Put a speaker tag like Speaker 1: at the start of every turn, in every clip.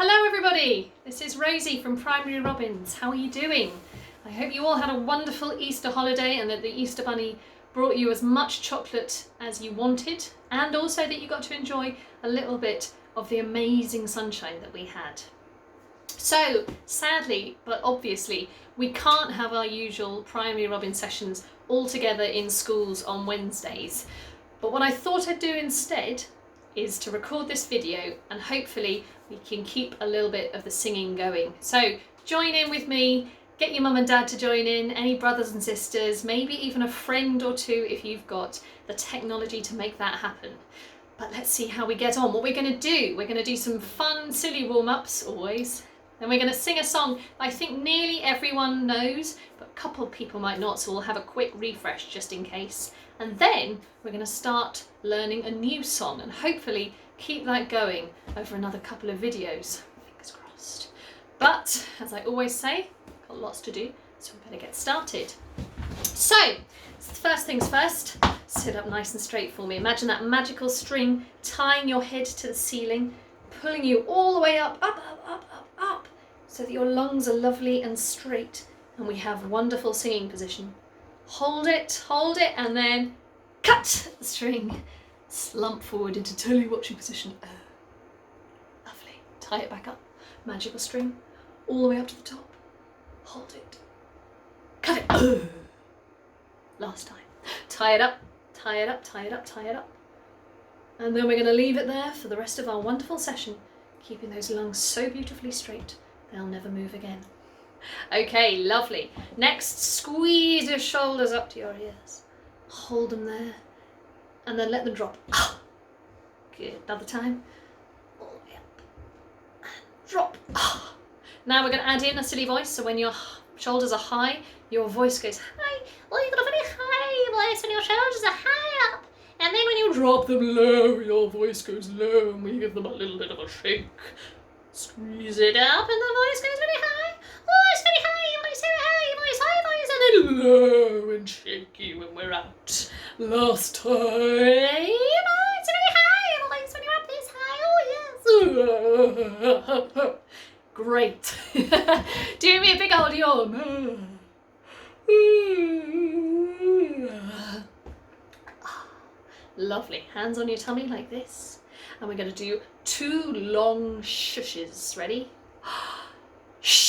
Speaker 1: Hello everybody, this is Rosie from Primary Robins. How are you doing? I hope you all had a wonderful Easter holiday and that the Easter Bunny brought you as much chocolate as you wanted, and also that you got to enjoy a little bit of the amazing sunshine that we had. So sadly, but obviously, we can't have our usual Primary Robin sessions all together in schools on Wednesdays. But what I thought I'd do instead is to record this video, and hopefully we can keep a little bit of the singing going. So join in with me, get your mum and dad to join in, any brothers and sisters, maybe even a friend or two if you've got the technology to make that happen. But let's see how we get on. What we're going to do some fun, silly warm-ups, always. Then we're going to sing a song that I think nearly everyone knows, but a couple of people might not, so we'll have a quick refresh just in case. And then we're going to start learning a new song and hopefully keep that going over another couple of videos. Fingers crossed. But, as I always say, got lots to do, so we better get started. So, first things first, sit up nice and straight for me. Imagine that magical string tying your head to the ceiling, pulling you all the way up, up, so that your lungs are lovely and straight, and we have wonderful singing position. Hold it, and then cut the string. Slump forward into totally watching position. Lovely. Tie it back up. Magical string. All the way up to the top. Hold it. Cut it. Last time. Tie it up, tie it up, tie it up, tie it up. And then we're going to leave it there for the rest of our wonderful session, keeping those lungs so beautifully straight, they'll never move again. Okay, lovely. Next, squeeze your shoulders up to your ears. Hold them there. And then let them drop. Good. Another time. All the way up. And drop. Now we're going to add in a silly voice, so when your shoulders are high, your voice goes high. Well, you've got a very high voice when your shoulders are high up. And then when you drop them low, your voice goes low, and we give them a little bit of a shake. Squeeze it up, and the voice goes very high. Voice very high, voice very high, voice high, voice, and then low and shaky when we're out. Last time. Voice very high, voice when you're up this high. Oh yes. Great. Do me a big old yawn. Lovely. Hands on your tummy like this. And we're going to do 2 long shushes. Ready? Shh.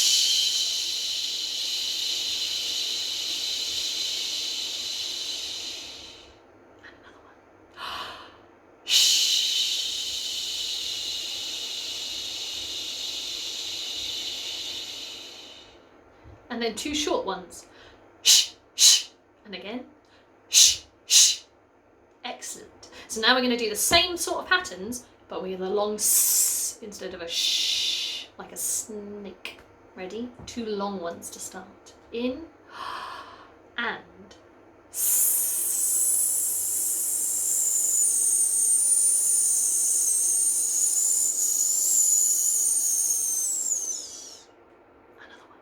Speaker 1: And another one. Shh. And then 2 short ones. Shh, shh. And again. Shh, shh. Excellent. So now we're going to do the same sort of patterns, but with a long s instead of a sh, like a snake. Ready? 2 long ones to start. In and s. Another one.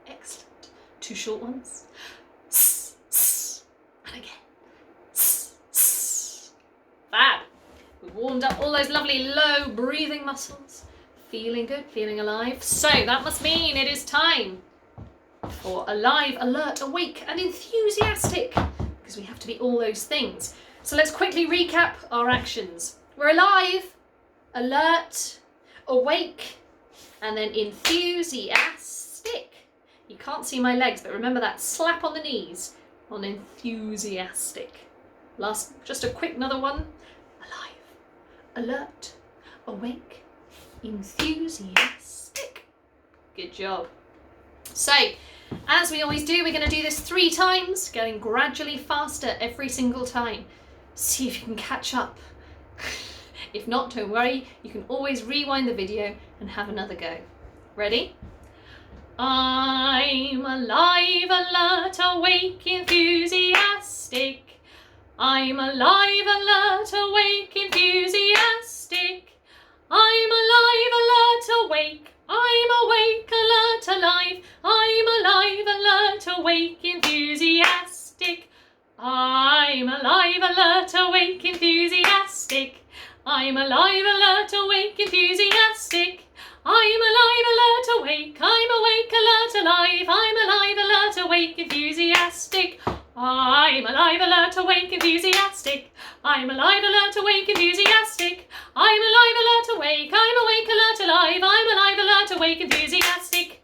Speaker 1: Excellent. 2 short ones. And again. Fab. We've warmed up all those lovely low breathing muscles. Feeling good, feeling alive. So that must mean it is time for alive, alert, awake and enthusiastic, because we have to be all those things. So let's quickly recap our actions. We're alive, alert, awake, and then enthusiastic. You can't see my legs, but remember that slap on the knees on enthusiastic. Last, just a quick another one. Alive, alert, awake, enthusiastic. Good job. So, as we always do, we're going to do this 3 times, getting gradually faster every single time. See if you can catch up. If not, don't worry, you can always rewind the video and have another go. Ready? I'm alive, alert, awake, enthusiastic. I'm alive, alert, awake, enthusiastic. I'm alive, alert, awake. I'm awake, alert, alive. I'm alive, awake, enthusiastic. I'm alive, alert, awake, enthusiastic. I'm alive, alert, awake, enthusiastic. I'm alive, alert, awake. I'm awake, alert, alive. I'm alive, alert, awake, enthusiastic. I'm alive, alert, awake, enthusiastic. I'm alive, alert, awake, enthusiastic. I'm alive, alert, awake. I'm awake, alert, alive. I'm alive, alert, awake, enthusiastic.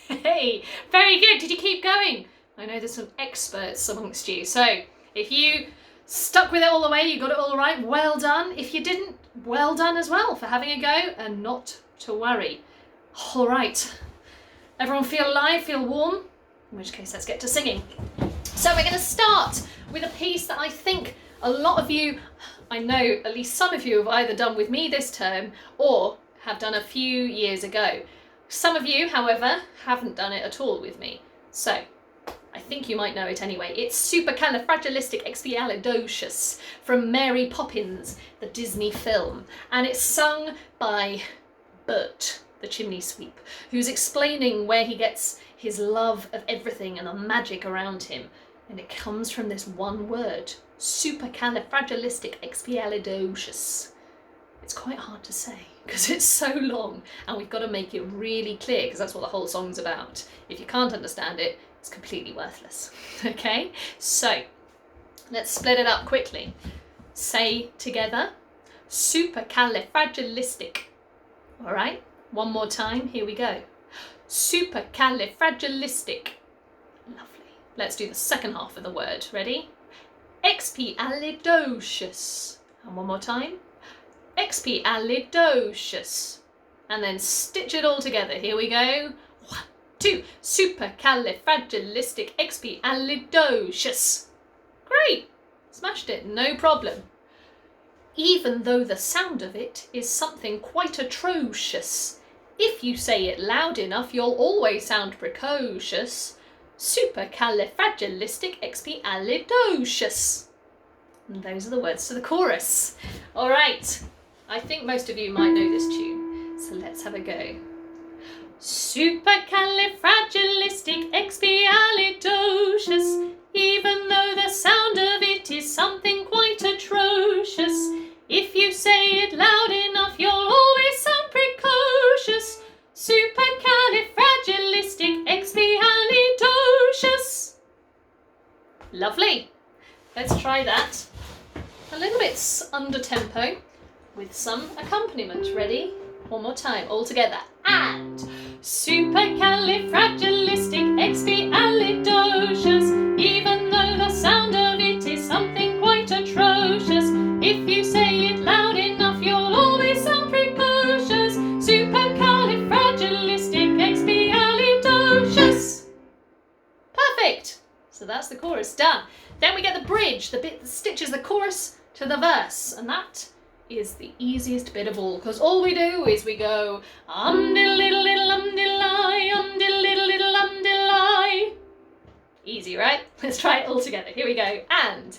Speaker 1: Hey, very good. Did you keep going? I know there's some experts amongst you. So if you stuck with it all the way, you got it all right, well done. If you didn't, well done as well for having a go, and not to worry. All right. Everyone feel alive, feel warm? In which case, let's get to singing. So we're going to start with a piece that I think a lot of you, I know at least some of you have either done with me this term or have done a few years ago. Some of you, however, haven't done it at all with me. So I think you might know it anyway. It's Supercalifragilisticexpialidocious from Mary Poppins, the Disney film. And it's sung by Bert, the chimney sweep, who's explaining where he gets his love of everything and the magic around him. And it comes from this one word, supercalifragilisticexpialidocious. It's quite hard to say because it's so long, and we've got to make it really clear because that's what the whole song's about. If you can't understand it, it's completely worthless. Okay, so let's split it up quickly. Say together, supercalifragilistic. All right, one more time, here we go. Supercalifragilistic. Lovely. Let's do the second half of the word. Ready? Expialidocious. And one more time. Expialidocious. And then stitch it all together. Here we go. 1, 2. Supercalifragilisticexpialidocious. Great. Smashed it. No problem. Even though the sound of it is something quite atrocious. If you say it loud enough, you'll always sound precocious. Supercalifragilisticexpialidocious. And those are the words to the chorus. All right. I think most of you might know this tune, so let's have a go. Supercalifragilisticexpialidocious. Even though the sound of it is something quite atrocious. If you say it loud enough, you'll always sound precocious. Supercalifragilisticexpialidocious. Lovely. Let's try that. A little bit under tempo with some accompaniment. Ready? One more time, all together. And supercalifragilisticexpialidocious. Even though the sound of it is something quite atrocious. If you say it loud enough, you'll always sound precocious. Supercalifragilisticexpialidocious. Perfect. So that's the chorus done. Then we get the bridge, the bit that stitches the chorus to the verse, and that is the easiest bit of all, because all we do is we go diddle diddle diddle diddle diddle. Easy, right? Let's try it all together. Here we go. And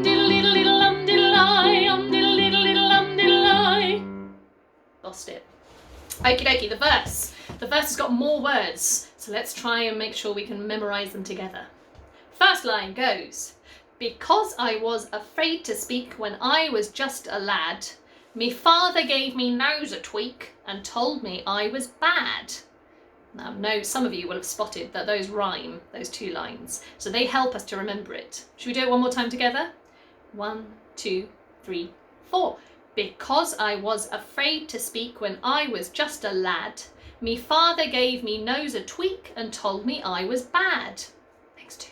Speaker 1: diddle diddle diddle diddle diddle diddle. Lost it. Okie dokie, the verse. The verse has got more words, so let's try and make sure we can memorize them together. First line goes, because I was afraid to speak when I was just a lad, me father gave me nose a tweak and told me I was bad. Now, no, some of you will have spotted that those rhyme, those two lines, so they help us to remember it. Should we do it one more time together? 1, 2, 3, 4. Because I was afraid to speak when I was just a lad, me father gave me nose a tweak and told me I was bad. Next two.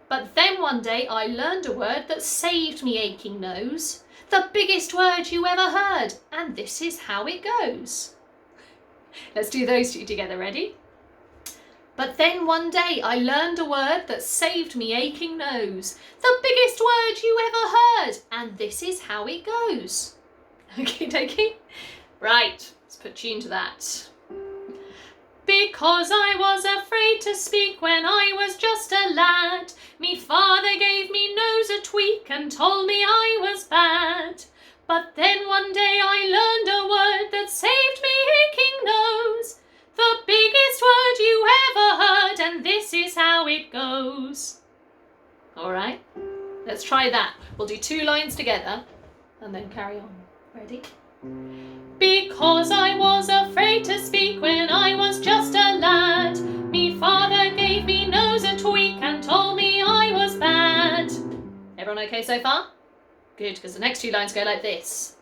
Speaker 1: But then one day I learned a word that saved me aching nose, the biggest word you ever heard, and this is how it goes. Let's do those two together, ready? But then one day I learned a word that saved me aching nose, the biggest word you ever heard, and this is how it goes. Okie dokie. Right, let's put tune to that. Because I was afraid to speak when I was just a lad, me father gave me nose a tweak and told me I was bad. But then one day I learned a word that saved me aching nose, the biggest word you ever heard, herd and this is how it goes. All right, let's try that. We'll do 2 lines together and then carry on. Ready? Because I was afraid to speak when I was just a lad, me father gave me nose a tweak and told me I was bad. Everyone okay so far? Good, because the next 2 lines go like this.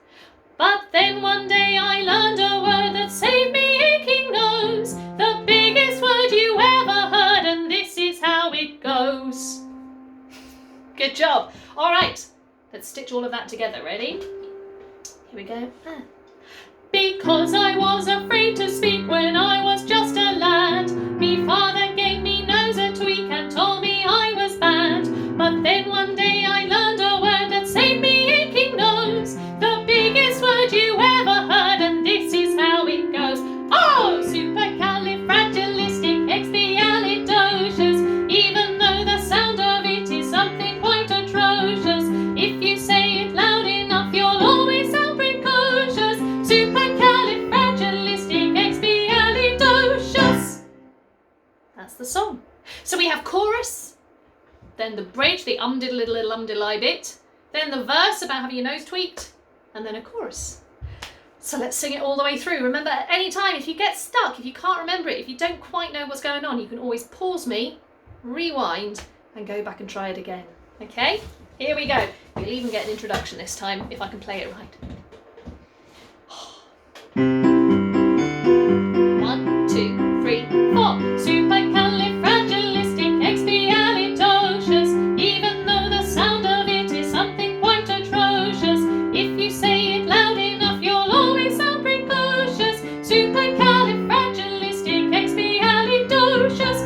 Speaker 1: But then one day I learned a word that saved me aching nose, the biggest word you ever heard, and this is how it goes. Good job. All right, let's stitch all of that together. Ready? Here we go. Because I was afraid to speak when I was just a lad, me father gave me nose a tweak and told me I was bad. But then one day I learned a word that saved me aching nose, the biggest word you ever heard, and this is how it goes. Oh, supercalifragilisticexpialidocious, even though the sound of it is something quite atrocious. If you say it loud enough, you'll always sound precocious. Supercalifragilisticexpialidocious. That's the song. So we have chorus, then the bridge, the diddle-diddle-diddle bit, then the verse about having your nose tweaked, and then a chorus. So let's sing it all the way through. Remember, at any time, if you get stuck, if you can't remember it, if you don't quite know what's going on, you can always pause me, rewind, and go back and try it again. Okay? Here we go. You'll even get an introduction this time if I can play it right. 1, 2, 3, 4. Supercalifragilisticexpialidocious, even though the sound of it is something quite atrocious. If you say it loud enough, you'll always sound precocious. Supercalifragilisticexpialidocious.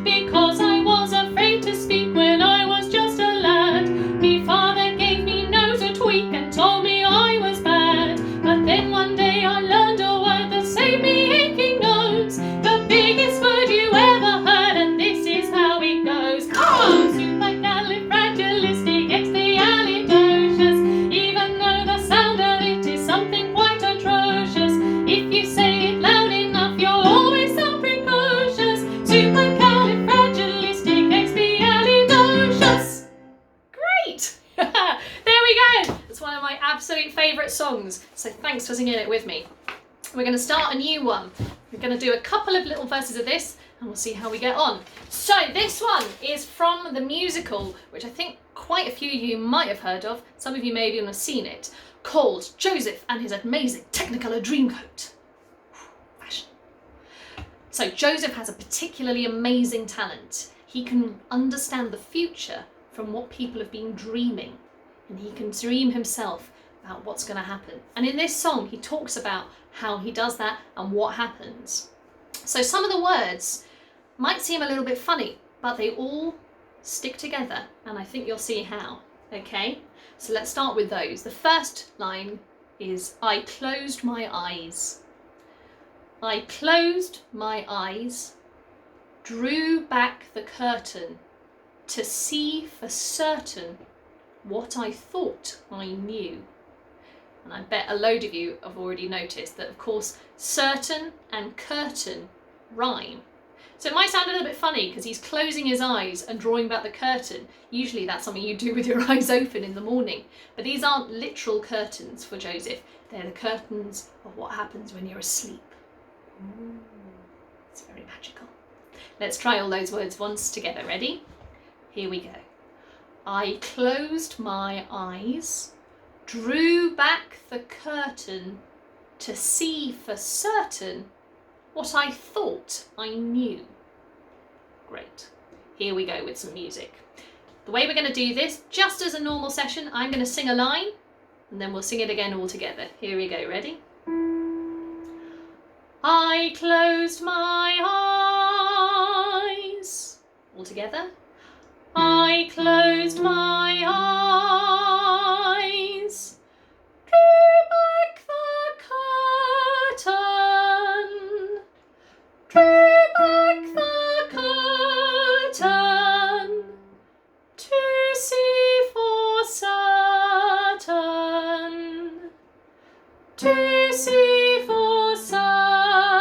Speaker 1: Because I was afraid to speak when I was just a lad, me father gave me nose a tweak and told me I was bad. But then one day I learned a word that saved me aching nose, the biggest word you ever heard, and this is how it goes. Oh, supercalifragilisticexpialidocious, even though the sound of it is something quite atrocious. If you say it loud enough, you'll always sound precocious. Supercalifragilisticexpialidocious. Great! There we go. It's one of my absolute favourite songs. So thanks for singing it with me. We're going to start a new one. We're going to do a couple of little verses of this and we'll see how we get on. So this one is from the musical, which I think quite a few of you might have heard of. Some of you may even have seen it, called Joseph and His Amazing Technicolor Dreamcoat. Fashion. So Joseph has a particularly amazing talent. He can understand the future from what people have been dreaming, and he can dream himself about what's going to happen. And in this song, he talks about how he does that and what happens. So some of the words might seem a little bit funny, but they all stick together, and I think you'll see how. Okay, so let's start with those. The first line is, I closed my eyes. I closed my eyes, drew back the curtain to see for certain what I thought I knew. And I bet a load of you have already noticed that, of course, certain and curtain rhyme. So it might sound a little bit funny because he's closing his eyes and drawing back the curtain. Usually that's something you do with your eyes open in the morning. But these aren't literal curtains for Joseph. They're the curtains of what happens when you're asleep. Ooh, it's very magical. Let's try all those words once together. Ready? Here we go. I closed my eyes, drew back the curtain to see for certain what I thought I knew. Great. Here we go with some music. The way we're going to do this, just as a normal session, I'm going to sing a line and then we'll sing it again all together. Here we go. Ready? I closed my eyes. All together. I closed my eyes, drew back the curtain, drew back the curtain, to see for certain, to see for certain.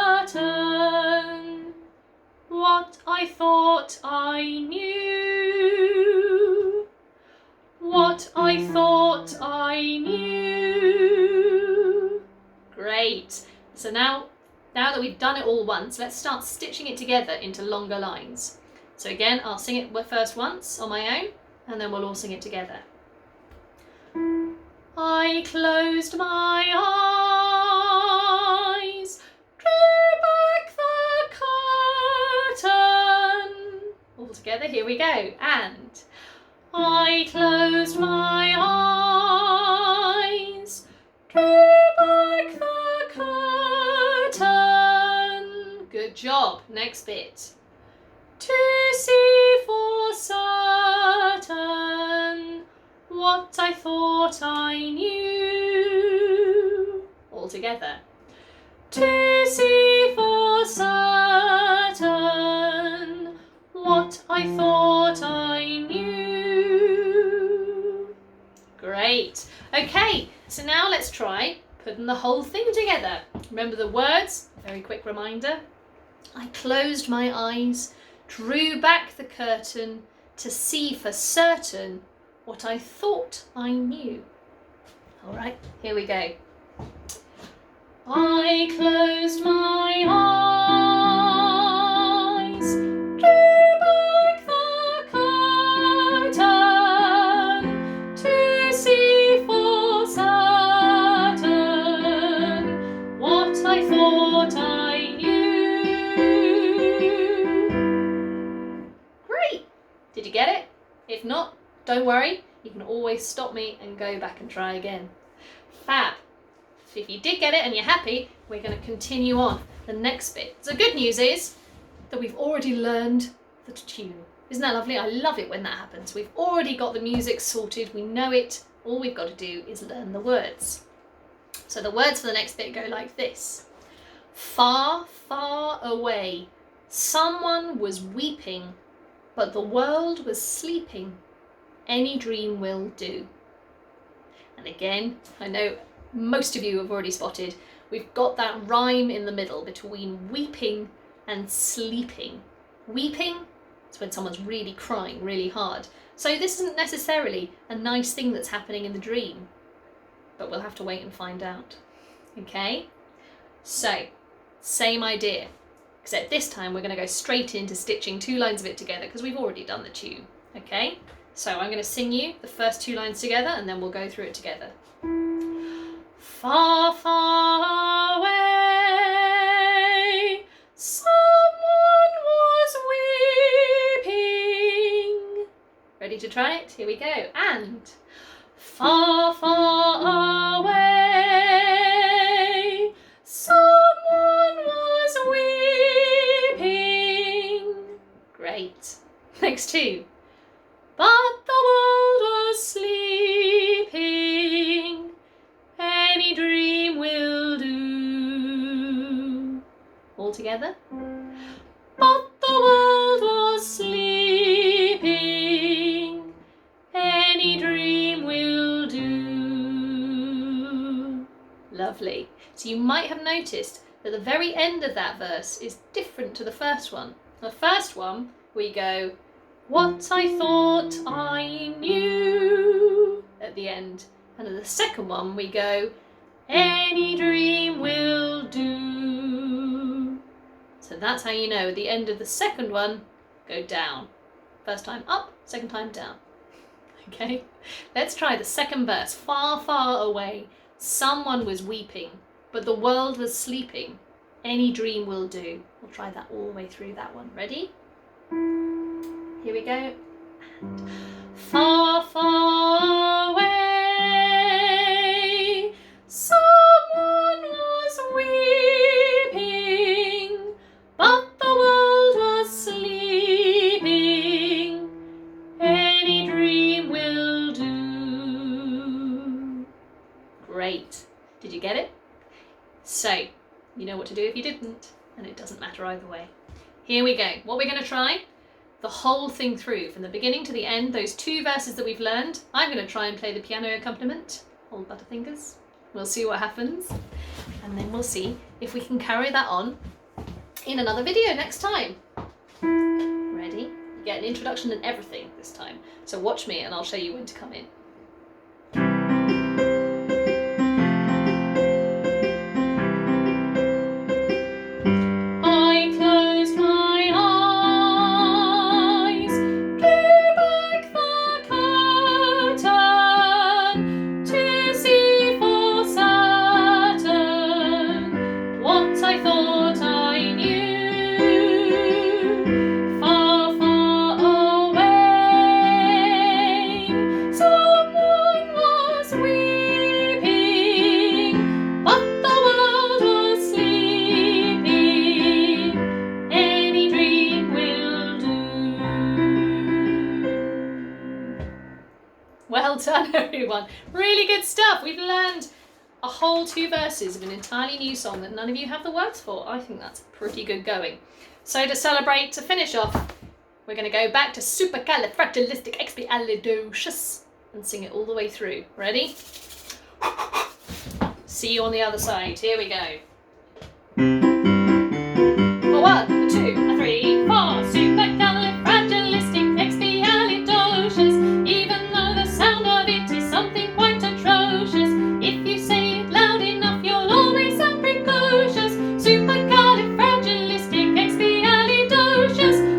Speaker 1: So now that we've done it all once, let's start stitching it together into longer lines. So again, I'll sing it first once on my own, and then we'll all sing it together. I closed my eyes, drew back the curtain. All together, here we go. And I closed my eyes, drew back the curtain. Good job. Next bit. To see for certain what I thought I knew. All together. To see for certain what I thought I knew. Great. Okay, so now let's try putting the whole thing together. Remember the words? Very quick reminder. I closed my eyes, drew back the curtain to see for certain what I thought I knew. All right, here we go. I closed my eyes, drew back the curtain to see for certain what I thought I knew. Great! Did you get it? If not, don't worry, you can always stop me and go back and try again. Fab! If you did get it and you're happy, we're going to continue on the next bit. So good news is that we've already learned the tune. Isn't that lovely? I love it when that happens. We've already got the music sorted, we know it. All we've got to do is learn the words. So the words for the next bit go like this. Far, far away, someone was weeping, but the world was sleeping. Any dream will do. And again, I know most of you have already spotted, we've got that rhyme in the middle between weeping and sleeping. Weeping is when someone's really crying really hard. So this isn't necessarily a nice thing that's happening in the dream, but we'll have to wait and find out. Okay? So, same idea, except this time we're going to go straight into stitching two lines of it together because we've already done the tune. Okay? So I'm going to sing you the first two lines together and then we'll go through it together. Far, far away, someone was weeping. Ready to try it? Here we go. And far, far away, someone was weeping. Great. Next two. But the world was sleeping. Any dream will do. All together. But the world was sleeping. Any dream will do. Lovely. So you might have noticed that the very end of that verse is different to the first one. The first one, we go, what I thought I knew at the end. And at the second one we go, any dream will do. So that's how you know at the end of the second one, go down. First time up, second time down. Okay, let's try the second verse. Far, far away, someone was weeping, but the world was sleeping. Any dream will do. We'll try that all the way through that one. Ready? Here we go. And far, far away, someone was weeping, but the world was sleeping. Any dream will do. Great. Did you get it? So, you know what to do if you didn't, and it doesn't matter either way. Here we go. What we're going to try, the whole thing through, from the beginning to the end, those two verses that we've learned. I'm going to try and play the piano accompaniment, hold Butterfingers. We'll see what happens, and then we'll see if we can carry that on in another video next time. Ready? You get an introduction and everything this time, so watch me and I'll show you when to come in. once I thought I knew. Far, far away, someone was weeping, but the world was sleeping. Any dream will do. Well done, everyone. Really good stuff. We've learned a whole 2 verses of an entirely new song that none of you have the words for. I think that's pretty good going. So to celebrate, to finish off, we're going to go back to supercalifragilisticexpialidocious and sing it all the way through. Ready? See you on the other side. Here we go. A 1, a 2, a 3, 4. Supercalifragilisticexpialidocious. Even though the sound of it is something quite atrocious, if you say it loud enough, you'll always sound precocious. Supercalifragilisticexpialidocious.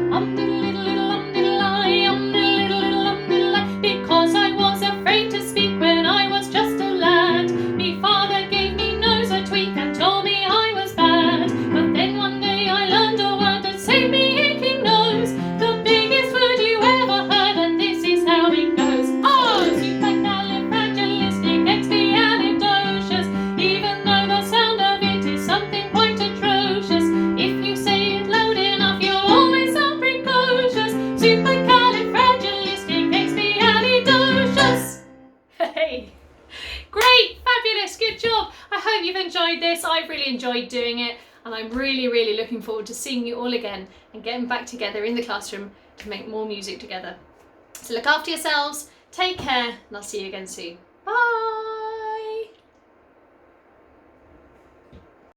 Speaker 1: Because I was afraid to speak when I was just a lad. Me father gave me nose a tweak and told me I was bad. But then one day I learned a word that saved me aching nose. The biggest word you ever heard, and this is how it goes. Oh, supercalifragilisticexpialidocious. Even though the sound of it is something quite atrocious, if you say it loud enough, you'll always sound precocious. Supercalifragilisticexpialidocious. Hey! Great! Fabulous! Good job! I hope you've enjoyed this. I've really enjoyed doing it, and I'm really, really looking forward to seeing you all again and getting back together in the classroom to make more music together. So look after yourselves, take care, and I'll see you again soon. Bye!